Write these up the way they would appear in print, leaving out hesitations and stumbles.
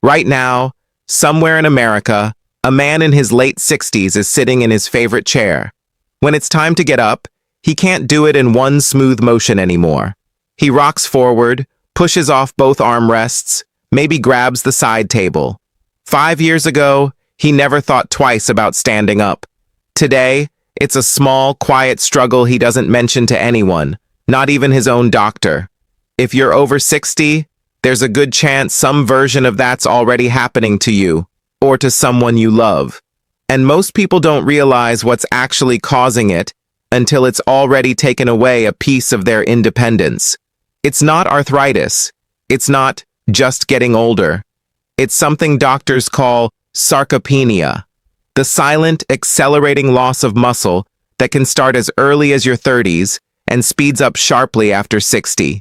Right now, somewhere in America, a man in his late 60s is sitting in his favorite chair. When it's time to get up, he can't do it in one smooth motion anymore. He rocks forward, pushes off both armrests, maybe grabs the side table. 5 years ago, he never thought twice about standing up. Today, it's a small, quiet struggle he doesn't mention to anyone, not even his own doctor. If you're over 60, there's a good chance some version of that's already happening to you, or to someone you love. And most people don't realize what's actually causing it until it's already taken away a piece of their independence. It's not arthritis. It's not just getting older. It's something doctors call sarcopenia, the silent, accelerating loss of muscle that can start as early as your 30s and speeds up sharply after 60.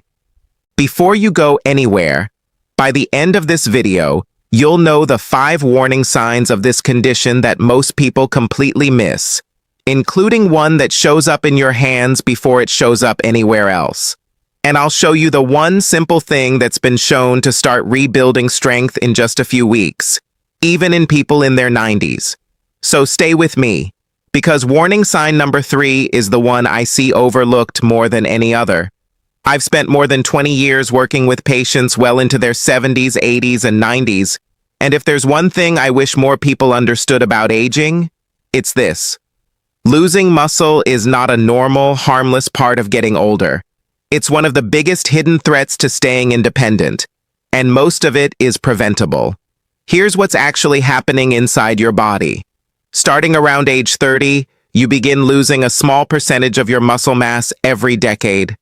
Before you go anywhere, by the end of this video, you'll know the 5 warning signs of this condition that most people completely miss, including one that shows up in your hands before it shows up anywhere else. And I'll show you the one simple thing that's been shown to start rebuilding strength in just a few weeks, even in people in their 90s. So stay with me, because warning sign number 3 is the one I see overlooked more than any other. I've spent more than 20 years working with patients well into their 70s, 80s, and 90s, and if there's one thing I wish more people understood about aging, it's this. Losing muscle is not a normal, harmless part of getting older. It's one of the biggest hidden threats to staying independent, and most of it is preventable. Here's what's actually happening inside your body. Starting around age 30, you begin losing a small percentage of your muscle mass every decade.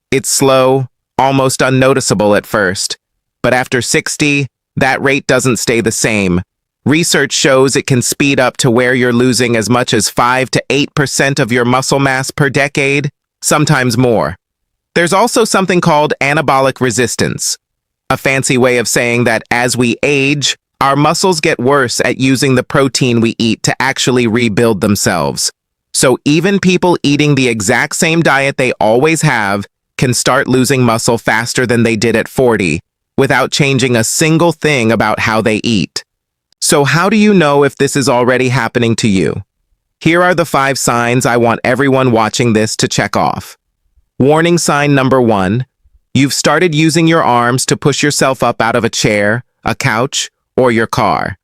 It's slow, almost unnoticeable at first, but after 60, that rate doesn't stay the same. Research shows it can speed up to where you're losing as much as 5 to 8% of your muscle mass per decade, sometimes more. There's also something called anabolic resistance, a fancy way of saying that as we age, our muscles get worse at using the protein we eat to actually rebuild themselves. So even people eating the exact same diet they always have can start losing muscle faster than they did at 40, without changing a single thing about how they eat. So how do you know if this is already happening to you? Here are the 5 signs I want everyone watching this to check off. Warning sign number 1, you've started using your arms to push yourself up out of a chair, a couch, or your car.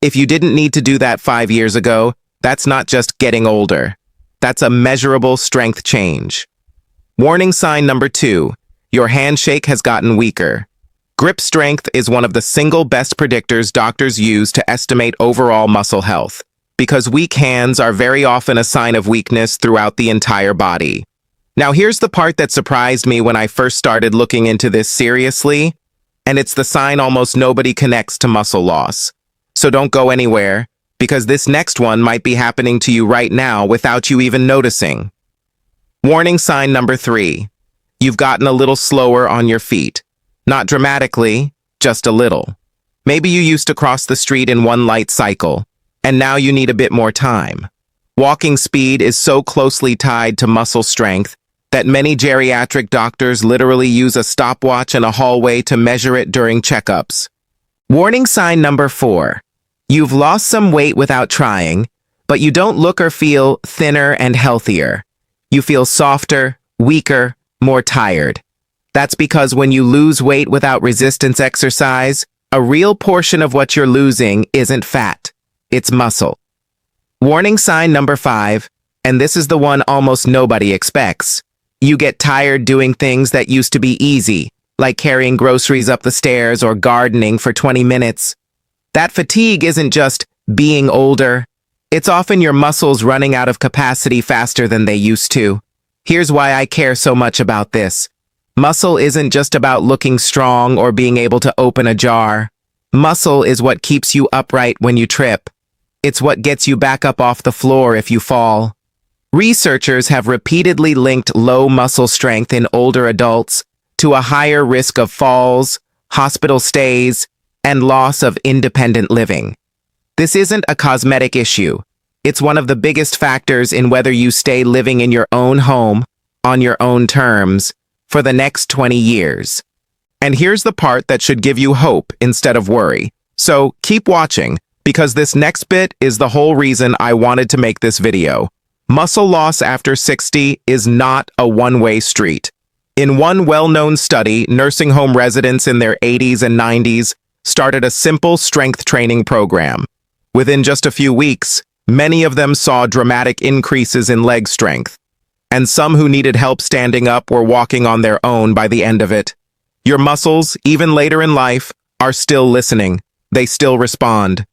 If you didn't need to do that 5 years ago, that's not just getting older. That's a measurable strength change. Warning sign number 2, your handshake has gotten weaker. Grip strength is one of the single best predictors doctors use to estimate overall muscle health, because weak hands are very often a sign of weakness throughout the entire body. Now here's the part that surprised me when I first started looking into this seriously, and it's the sign almost nobody connects to muscle loss. So don't go anywhere, because this next one might be happening to you right now without you even noticing. Warning sign number 3, you've gotten a little slower on your feet. Not dramatically, just a little. Maybe you used to cross the street in one light cycle, and now you need a bit more time. Walking speed is so closely tied to muscle strength that many geriatric doctors literally use a stopwatch in a hallway to measure it during checkups. Warning sign number 4. You've lost some weight without trying, but you don't look or feel thinner and healthier. You feel softer, weaker, more tired. That's because when you lose weight without resistance exercise, a real portion of what you're losing isn't fat, it's muscle. Warning sign number 5, and this is the one almost nobody expects. You get tired doing things that used to be easy, like carrying groceries up the stairs or gardening for 20 minutes. That fatigue isn't just being older. It's often your muscles running out of capacity faster than they used to. Here's why I care so much about this. Muscle isn't just about looking strong or being able to open a jar. Muscle is what keeps you upright when you trip. It's what gets you back up off the floor if you fall. Researchers have repeatedly linked low muscle strength in older adults to a higher risk of falls, hospital stays, and loss of independent living. This isn't a cosmetic issue. It's one of the biggest factors in whether you stay living in your own home, on your own terms, for the next 20 years. And here's the part that should give you hope instead of worry. So keep watching, because this next bit is the whole reason I wanted to make this video. Muscle loss after 60 is not a one-way street. In one well-known study, nursing home residents in their 80s and 90s started a simple strength training program. Within just a few weeks, many of them saw dramatic increases in leg strength, and some who needed help standing up or walking on their own by the end of it. Your muscles, even later in life, are still listening. They still respond.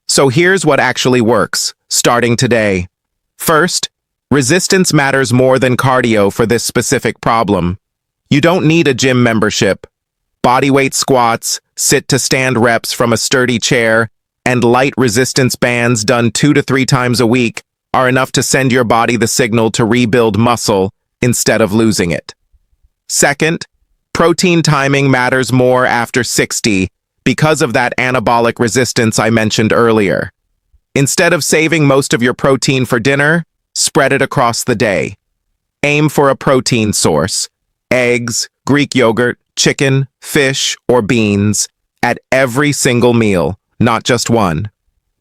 So here's what actually works, starting today. First, resistance matters more than cardio for this specific problem. You don't need a gym membership. Bodyweight squats, sit-to-stand reps from a sturdy chair, and light resistance bands done 2 to 3 times a week are enough to send your body the signal to rebuild muscle instead of losing it. Second, protein timing matters more after 60 because of that anabolic resistance I mentioned earlier. Instead of saving most of your protein for dinner, spread it across the day. Aim for a protein source, eggs, Greek yogurt, chicken, fish, or beans, at every single meal, not just one.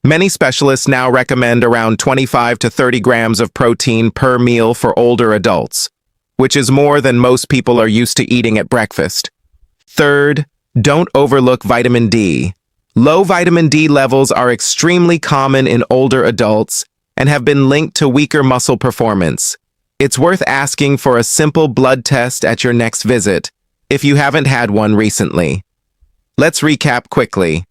Many specialists now recommend around 25 to 30 grams of protein per meal for older adults, which is more than most people are used to eating at breakfast. Third, don't overlook vitamin D. Low vitamin D levels are extremely common in older adults and have been linked to weaker muscle performance. It's worth asking for a simple blood test at your next visit, if you haven't had one recently. Let's recap quickly.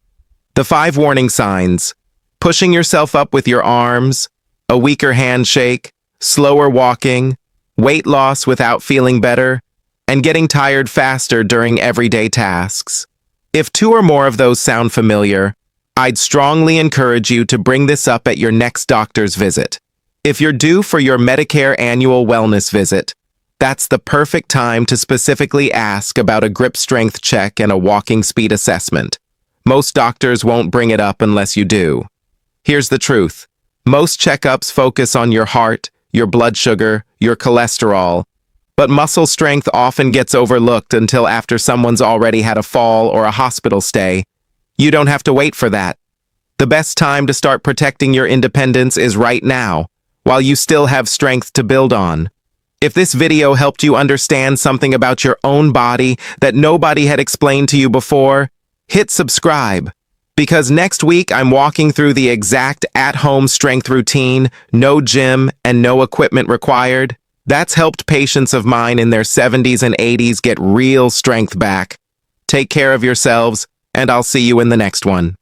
The 5 warning signs: pushing yourself up with your arms, a weaker handshake, slower walking, weight loss without feeling better, and getting tired faster during everyday tasks. If 2 or more of those sound familiar, I'd strongly encourage you to bring this up at your next doctor's visit. If you're due for your Medicare annual wellness visit, that's the perfect time to specifically ask about a grip strength check and a walking speed assessment. Most doctors won't bring it up unless you do. Here's the truth. Most checkups focus on your heart, your blood sugar, your cholesterol, but muscle strength often gets overlooked until after someone's already had a fall or a hospital stay. You don't have to wait for that. The best time to start protecting your independence is right now, while you still have strength to build on. If this video helped you understand something about your own body that nobody had explained to you before, hit subscribe. Because next week I'm walking through the exact at-home strength routine, no gym and no equipment required. That's helped patients of mine in their 70s and 80s get real strength back. Take care of yourselves, and I'll see you in the next one.